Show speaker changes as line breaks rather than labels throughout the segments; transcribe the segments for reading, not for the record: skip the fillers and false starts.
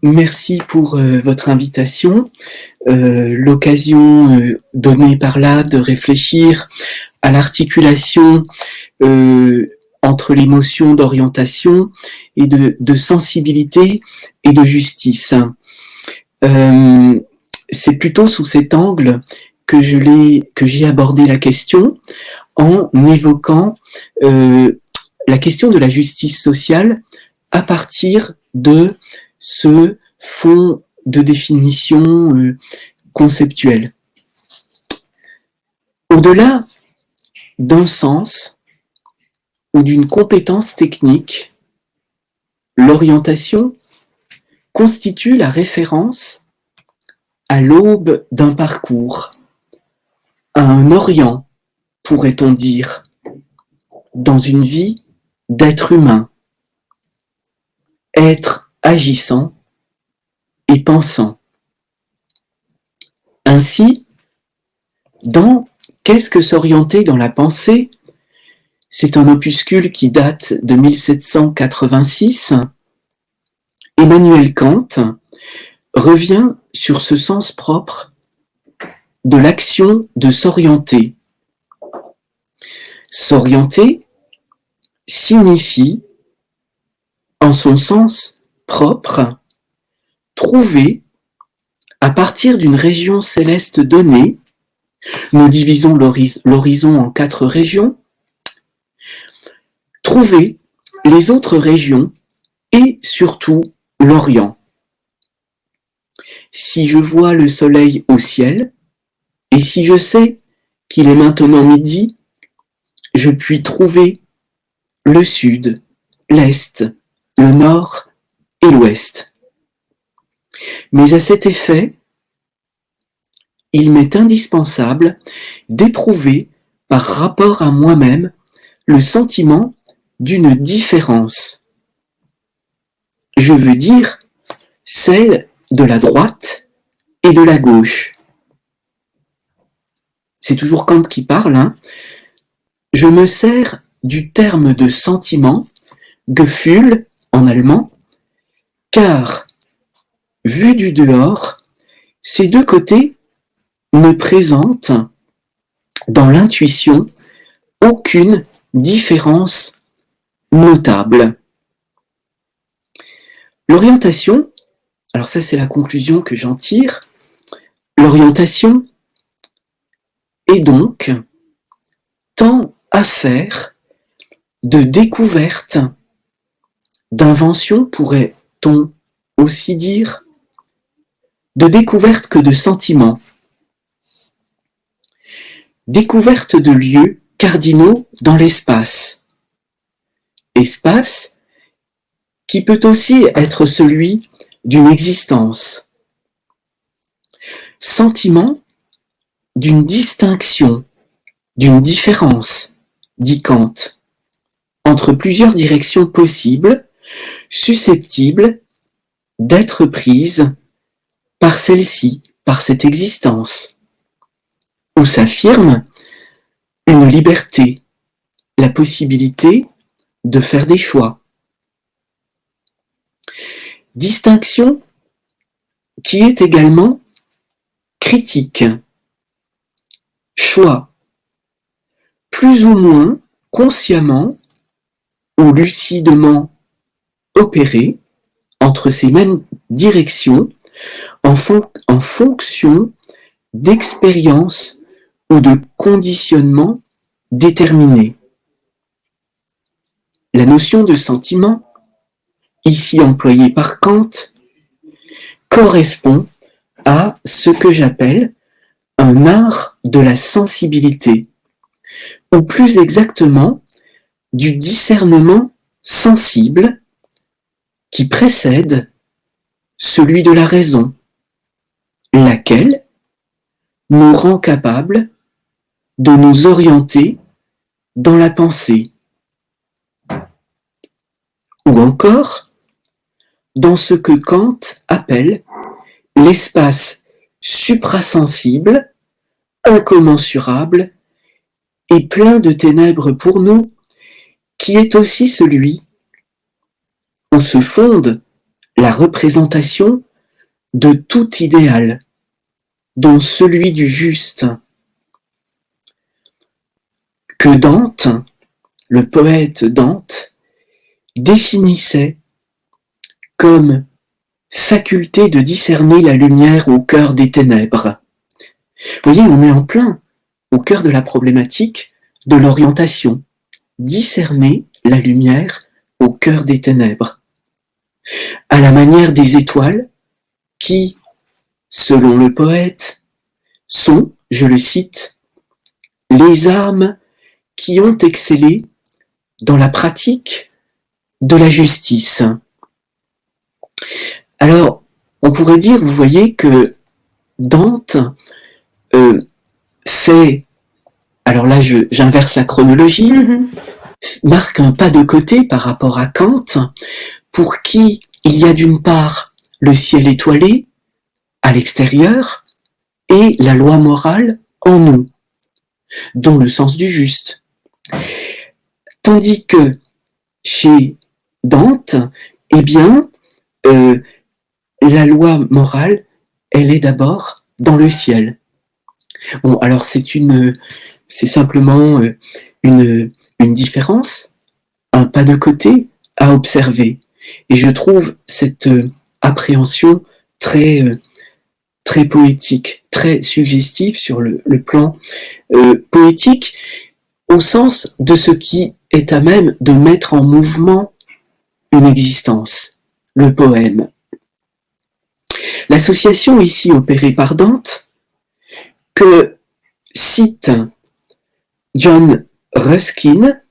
Merci pour votre invitation, l'occasion donnée par là de réfléchir à l'articulation entre les notions d'orientation et de sensibilité et de justice. C'est plutôt sous cet angle que j'ai abordé la question en évoquant la question de la justice sociale à partir de ce fond de définition conceptuelle. Au-delà d'un sens ou d'une compétence technique, l'orientation constitue la référence à l'aube d'un parcours, à un orient, pourrait-on dire, dans une vie d'être humain, être agissant et pensant. Ainsi, dans Qu'est-ce que s'orienter dans la pensée ? C'est un opuscule qui date de 1786. Emmanuel Kant revient sur ce sens propre de l'action de s'orienter. S'orienter signifie, en son sens propre, trouver, à partir d'une région céleste donnée, nous divisons l'horizon en 4 régions, trouver les autres régions et surtout l'Orient. Si je vois le soleil au ciel, et si je sais qu'il est maintenant midi, je puis trouver le sud, l'est, le nord et l'ouest. Mais à cet effet, il m'est indispensable d'éprouver par rapport à moi-même le sentiment d'une différence. Je veux dire celle de la droite et de la gauche. C'est toujours Kant qui parle. Je me sers du terme de sentiment, Gefühl en allemand, car, vu du dehors, ces deux côtés ne présentent dans l'intuition aucune différence notable. L'orientation, alors ça c'est la conclusion que j'en tire, l'orientation est donc tant affaire de découverte, d'invention pourrait-on aussi dire, de découverte que de sentiment. Découverte de lieux cardinaux dans l'espace. Espace qui peut aussi être celui d'une existence. Sentiment d'une distinction, d'une différence, dit Kant, entre plusieurs directions possibles, susceptibles d'être prises par celle-ci, par cette existence, où s'affirme une liberté, la possibilité de faire des choix. Distinction qui est également critique. Choix, plus ou moins consciemment ou lucidement opéré entre ces mêmes directions en fonction d'expériences ou de conditionnements déterminés. La notion de sentiment, ici employée par Kant, correspond à ce que j'appelle un art de la sensibilité, ou plus exactement du discernement sensible qui précède celui de la raison, laquelle nous rend capables de nous orienter dans la pensée. Ou encore, dans ce que Kant appelle l'espace suprasensible, incommensurable et plein de ténèbres pour nous, qui est aussi celui où se fonde la représentation de tout idéal, dont celui du juste, que Dante, le poète Dante, définissait comme faculté de discerner la lumière au cœur des ténèbres. Vous voyez, on est en plein au cœur de la problématique de l'orientation. Discerner la lumière au cœur des ténèbres. À la manière des étoiles qui, selon le poète, sont, je le cite, les âmes qui ont excellé dans la pratique de la justice. Alors, on pourrait dire, vous voyez, que Dante fait, alors là j'inverse la chronologie, marque un pas de côté par rapport à Kant, pour qui il y a d'une part le ciel étoilé à l'extérieur et la loi morale en nous, dont le sens du juste. Tandis que chez Dante, eh bien, la loi morale, elle est d'abord dans le ciel. Bon, alors c'est simplement une différence, un pas de côté à observer. Et je trouve cette appréhension très poétique, très suggestive sur le plan poétique, au sens de ce qui est à même de mettre en mouvement une existence, le poème. L'association ici opérée par Dante, que cite John Ruskin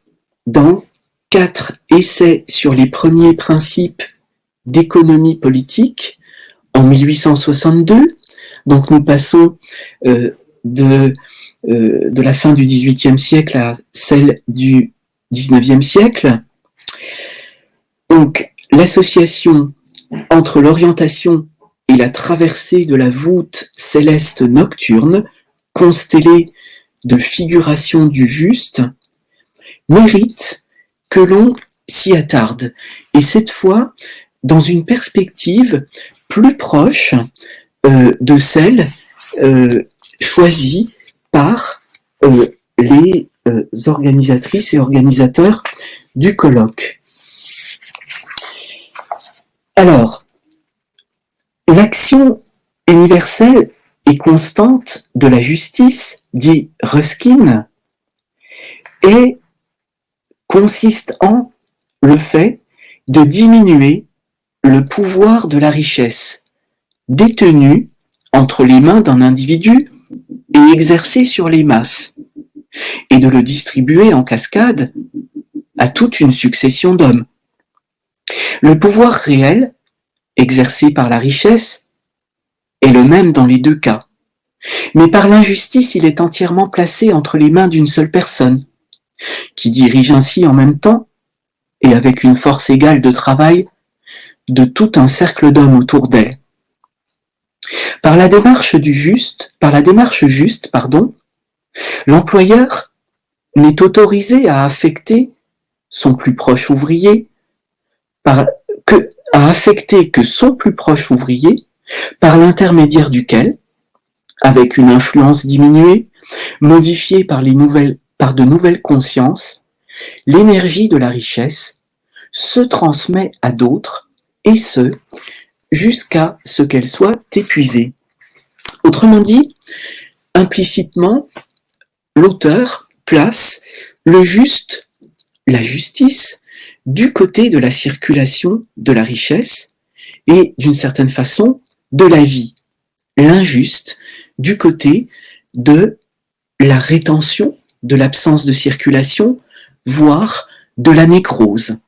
dans 4 essais sur les premiers principes d'économie politique en 1862. Donc nous passons de la fin du XVIIIe siècle à celle du XIXe siècle. Donc l'association entre l'orientation et la traversée de la voûte céleste nocturne, constellée de figurations du juste, mérite que l'on s'y attarde, et cette fois dans une perspective plus proche de celle choisie par les organisatrices et organisateurs du colloque. Alors, l'action universelle et constante de la justice, dit Ruskin, consiste en le fait de diminuer le pouvoir de la richesse, détenue entre les mains d'un individu et exercée sur les masses, et de le distribuer en cascade à toute une succession d'hommes. Le pouvoir réel, exercé par la richesse, est le même dans les deux cas. Mais par l'injustice, il est entièrement placé entre les mains d'une seule personne, qui dirige ainsi en même temps, et avec une force égale de travail, de tout un cercle d'hommes autour d'elle. Par la démarche juste, l'employeur n'est autorisé à affecter son plus proche ouvrier, que son plus proche ouvrier, par l'intermédiaire duquel, avec une influence diminuée, modifiée par de nouvelles consciences, l'énergie de la richesse se transmet à d'autres, et ce, jusqu'à ce qu'elle soit épuisée. Autrement dit, implicitement, l'auteur place le juste, la justice, du côté de la circulation de la richesse et, d'une certaine façon, de la vie. L'injuste du côté de la rétention, de l'absence de circulation, voire de la nécrose.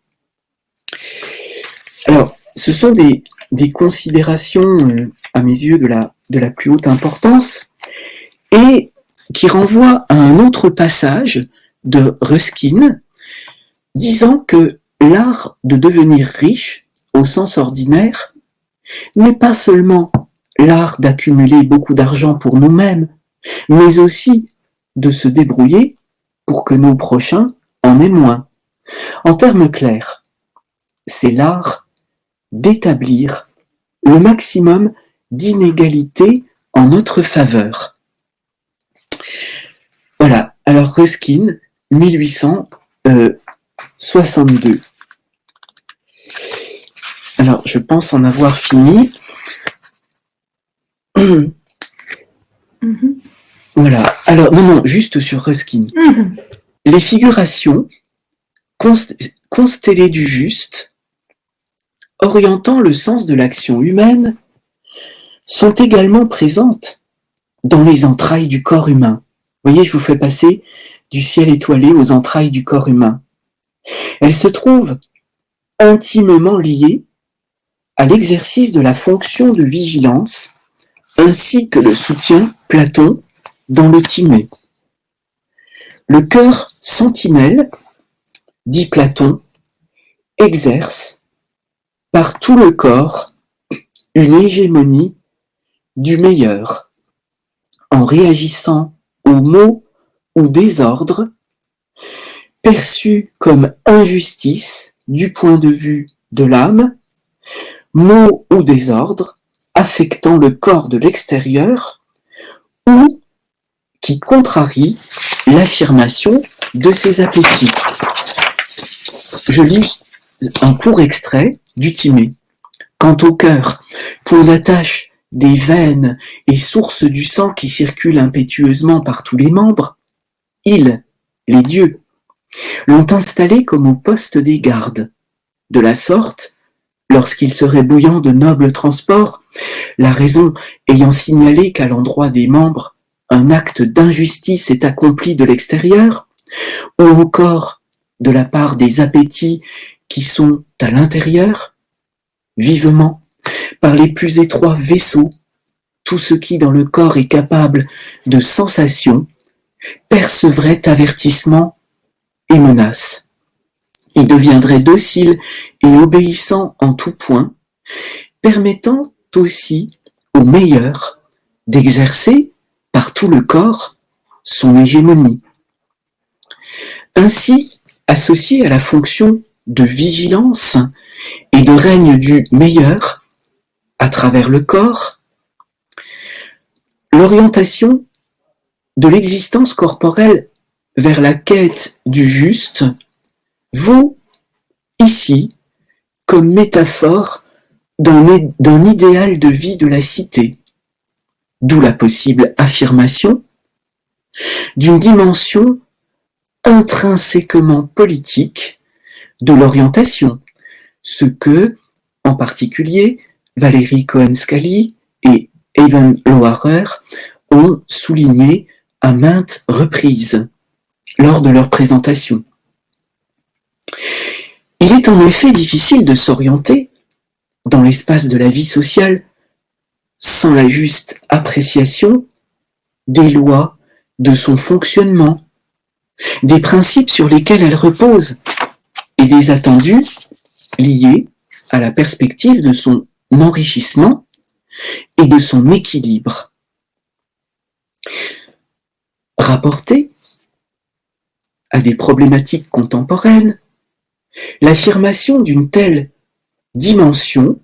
Alors, ce sont des considérations, à mes yeux, de la plus haute importance, et qui renvoient à un autre passage de Ruskin, disant que l'art de devenir riche, au sens ordinaire, n'est pas seulement l'art d'accumuler beaucoup d'argent pour nous-mêmes, mais aussi de se débrouiller pour que nos prochains en aient moins. En termes clairs, c'est l'art d'établir le maximum d'inégalités en notre faveur. Voilà, alors Ruskin, 1862. Alors, je pense en avoir fini. Voilà, alors, non, juste sur Ruskin. Les figurations constellées du juste, orientant le sens de l'action humaine, sont également présentes dans les entrailles du corps humain. Vous voyez, je vous fais passer du ciel étoilé aux entrailles du corps humain. Elles se trouvent intimement liées à l'exercice de la fonction de vigilance, ainsi que le soutient Platon dans le Timée. Le cœur sentinelle, dit Platon, exerce par tout le corps une hégémonie du meilleur, en réagissant aux maux ou désordres perçus comme injustice du point de vue de l'âme, maux ou désordres affectant le corps de l'extérieur ou qui contrarient l'affirmation de ses appétits. Je lis un court extrait du Timée. Quant au cœur, point d'attache des veines et source du sang qui circule impétueusement par tous les membres, ils, les dieux, l'ont installé comme au poste des gardes. De la sorte, lorsqu'il serait bouillant de nobles transports, la raison ayant signalé qu'à l'endroit des membres, un acte d'injustice est accompli de l'extérieur, ou encore de la part des appétits qui sont à l'intérieur, vivement, par les plus étroits vaisseaux, tout ce qui dans le corps est capable de sensation, percevrait avertissement et menace. Il deviendrait docile et obéissant en tout point, permettant aussi au meilleur d'exercer par tout le corps son hégémonie. Ainsi, associé à la fonction de vigilance et de règne du meilleur à travers le corps, l'orientation de l'existence corporelle vers la quête du juste vaut ici comme métaphore d'un idéal de vie de la cité, d'où la possible affirmation d'une dimension intrinsèquement politique de l'orientation, ce que, en particulier, Valérie Cohen-Scally et Evan Loharer ont souligné à maintes reprises lors de leur présentation. Il est en effet difficile de s'orienter dans l'espace de la vie sociale sans la juste appréciation des lois de son fonctionnement, des principes sur lesquels elle repose et des attendus liés à la perspective de son enrichissement et de son équilibre. Rapporté à des problématiques contemporaines, l'affirmation d'une telle dimension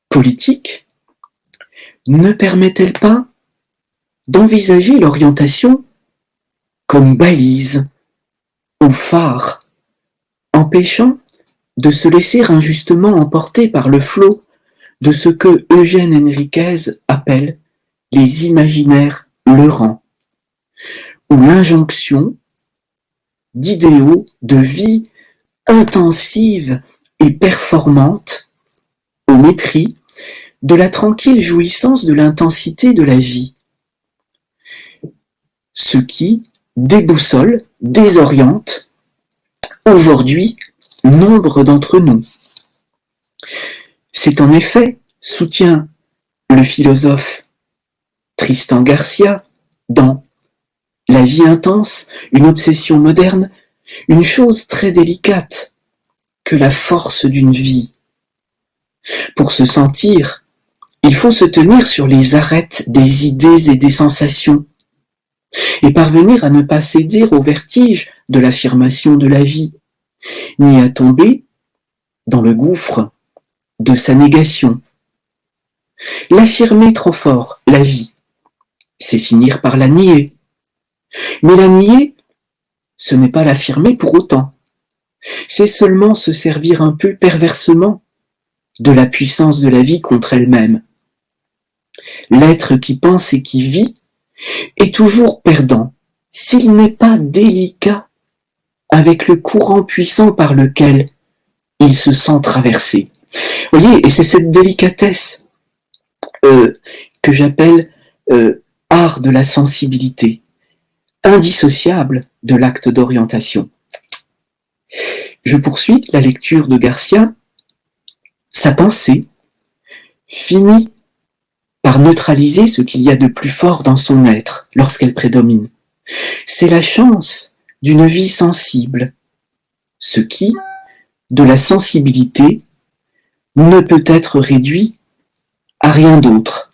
politique ne permet-elle pas d'envisager l'orientation comme balise ou phare, empêchant de se laisser injustement emporter par le flot de ce que Eugène Henriquez appelle les imaginaires leurrants, ou l'injonction d'idéaux de vie intensive et performante au mépris de la tranquille jouissance de l'intensité de la vie, ce qui déboussole, désoriente aujourd'hui nombre d'entre nous. C'est en effet, soutient le philosophe Tristan Garcia dans La vie intense, une obsession moderne, une chose très délicate que la force d'une vie. Pour se sentir, il faut se tenir sur les arêtes des idées et des sensations, et parvenir à ne pas céder au vertige de l'affirmation de la vie, ni à tomber dans le gouffre de sa négation. L'affirmer trop fort, la vie, c'est finir par la nier. Mais la nier, ce n'est pas l'affirmer pour autant. C'est seulement se servir un peu perversement de la puissance de la vie contre elle-même. L'être qui pense et qui vit est toujours perdant s'il n'est pas délicat avec le courant puissant par lequel il se sent traversé. Vous voyez, et c'est cette délicatesse que j'appelle art de la sensibilité, indissociable de l'acte d'orientation. Je poursuis la lecture de Garcia. Sa pensée finit par neutraliser ce qu'il y a de plus fort dans son être lorsqu'elle prédomine. C'est la chance d'une vie sensible, ce qui, de la sensibilité, ne peut être réduit à rien d'autre.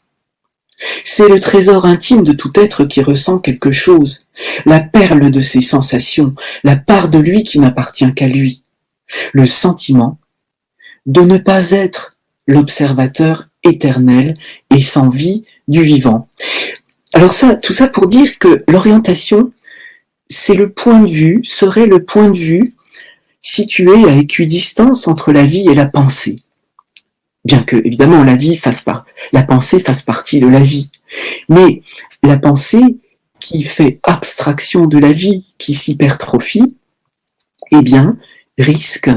C'est le trésor intime de tout être qui ressent quelque chose, la perle de ses sensations, la part de lui qui n'appartient qu'à lui, le sentiment de ne pas être l'observateur éternel et sans vie du vivant. Alors tout ça pour dire que l'orientation, serait le point de vue situé à équidistance entre la vie et la pensée. Bien que, évidemment, la pensée fasse partie de la vie. Mais la pensée qui fait abstraction de la vie, qui s'hypertrophie, eh bien, risque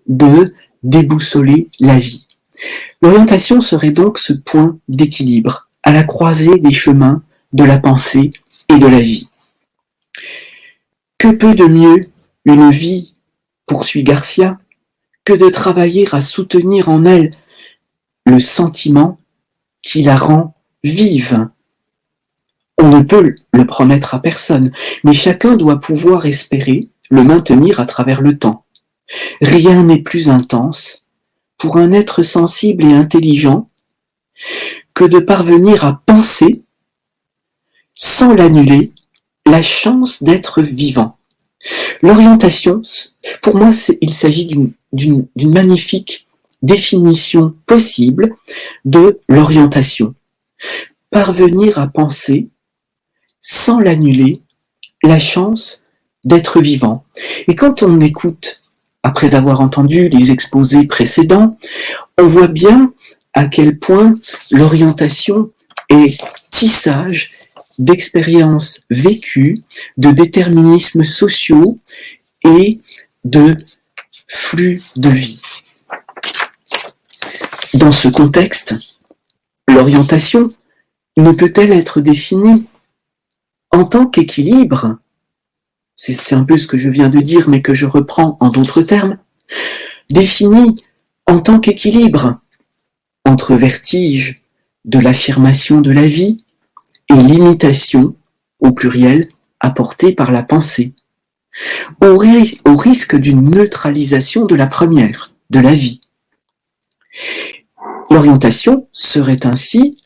de déboussoler la vie. L'orientation serait donc ce point d'équilibre, à la croisée des chemins de la pensée et de la vie. Que peut de mieux une vie, poursuit Garcia, que de travailler à soutenir en elle le sentiment qui la rend vive. On ne peut le promettre à personne, mais chacun doit pouvoir espérer le maintenir à travers le temps. Rien n'est plus intense pour un être sensible et intelligent que de parvenir à penser, sans l'annuler, la chance d'être vivant. L'orientation, pour moi, il s'agit d'une magnifique définition possible de l'orientation. Parvenir à penser, sans l'annuler, la chance d'être vivant. Et quand on écoute, après avoir entendu les exposés précédents, on voit bien à quel point l'orientation est tissage d'expériences vécues, de déterminismes sociaux et de flux de vie. Dans ce contexte, l'orientation ne peut-elle être définie en tant qu'équilibre, c'est un peu ce que je viens de dire mais que je reprends en d'autres termes, définie en tant qu'équilibre entre vertige de l'affirmation de la vie et l'imitation, au pluriel, apportée par la pensée, au risque d'une neutralisation de la première, de la vie. L'orientation serait ainsi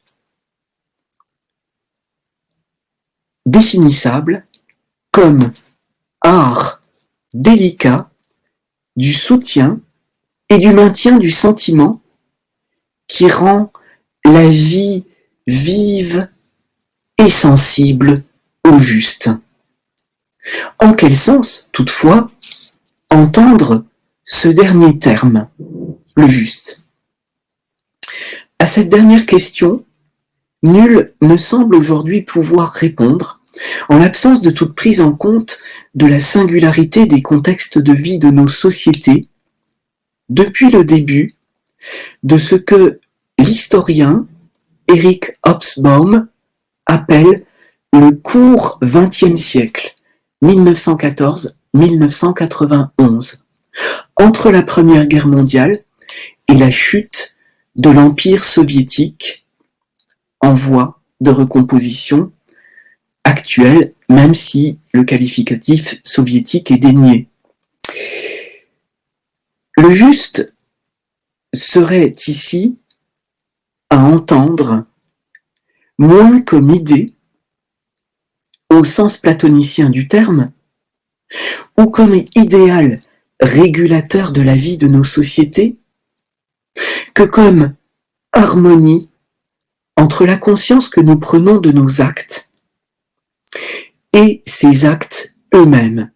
définissable comme art délicat du soutien et du maintien du sentiment qui rend la vie vive et sensible au juste. En quel sens, toutefois, entendre ce dernier terme, le juste? À cette dernière question, nul ne semble aujourd'hui pouvoir répondre, en l'absence de toute prise en compte de la singularité des contextes de vie de nos sociétés, depuis le début de ce que l'historien Eric Hobsbawm appelle le court XXe siècle, 1914-1991, entre la Première Guerre mondiale et la chute de l'Empire soviétique en voie de recomposition actuelle, même si le qualificatif soviétique est dénié. Le juste serait ici à entendre moins comme idée, au sens platonicien du terme, ou comme idéal régulateur de la vie de nos sociétés, que comme harmonie entre la conscience que nous prenons de nos actes et ces actes eux-mêmes,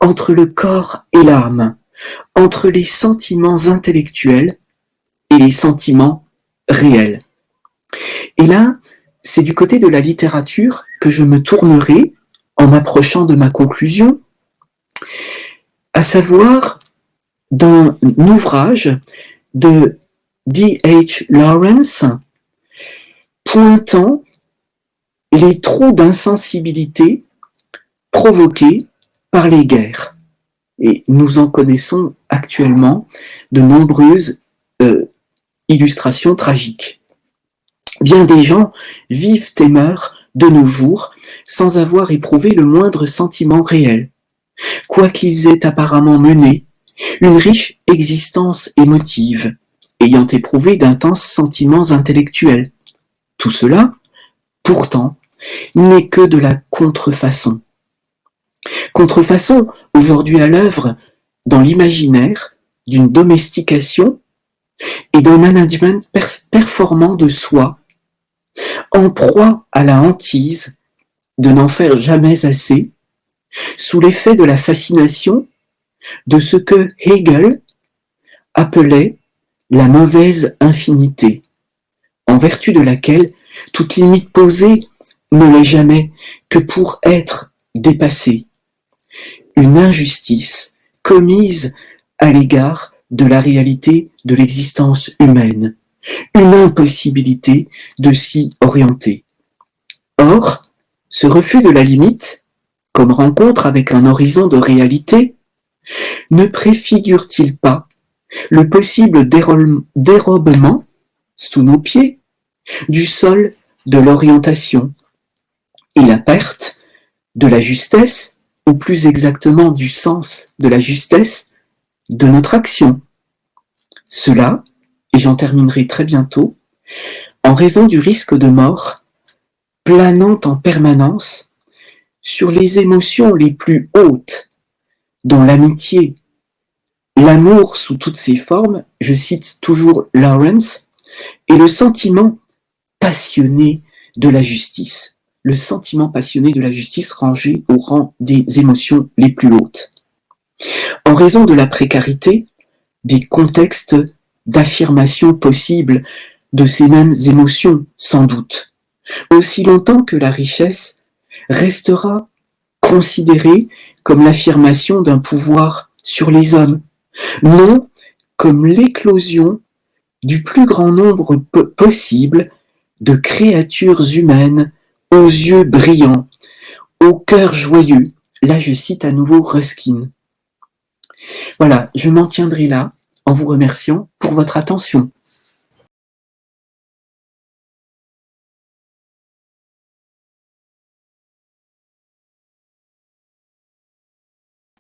entre le corps et l'âme, entre les sentiments intellectuels et les sentiments réels. Et là, c'est du côté de la littérature que je me tournerai en m'approchant de ma conclusion, à savoir d'un ouvrage de D.H. Lawrence pointant les trous d'insensibilité provoqués par les guerres. Et nous en connaissons actuellement de nombreuses illustrations tragiques. Bien des gens vivent et meurent de nos jours sans avoir éprouvé le moindre sentiment réel, quoiqu'ils aient apparemment mené une riche existence émotive, ayant éprouvé d'intenses sentiments intellectuels. Tout cela, pourtant, n'est que de la contrefaçon. Contrefaçon aujourd'hui à l'œuvre dans l'imaginaire d'une domestication et d'un management performant de soi, en proie à la hantise de n'en faire jamais assez, sous l'effet de la fascination de ce que Hegel appelait la mauvaise infinité, en vertu de laquelle toute limite posée ne l'est jamais que pour être dépassée, une injustice commise à l'égard de la réalité de l'existence humaine, une impossibilité de s'y orienter. Or, ce refus de la limite, comme rencontre avec un horizon de réalité, ne préfigure-t-il pas le possible dérobement, sous nos pieds, du sol de l'orientation et la perte de la justesse, ou plus exactement du sens de la justesse, de notre action. Cela, et j'en terminerai très bientôt, en raison du risque de mort planant en permanence sur les émotions les plus hautes, dont l'amitié, l'amour sous toutes ses formes, je cite toujours Lawrence, et le sentiment passionné de la justice. Le sentiment passionné de la justice rangé au rang des émotions les plus hautes. En raison de la précarité des contextes d'affirmation possible de ces mêmes émotions, sans doute, aussi longtemps que la richesse restera considérée comme l'affirmation d'un pouvoir sur les hommes, non comme l'éclosion du plus grand nombre possible de créatures humaines aux yeux brillants, au cœur joyeux. Là, je cite à nouveau Ruskin. Voilà, je m'en tiendrai là en vous remerciant pour votre attention.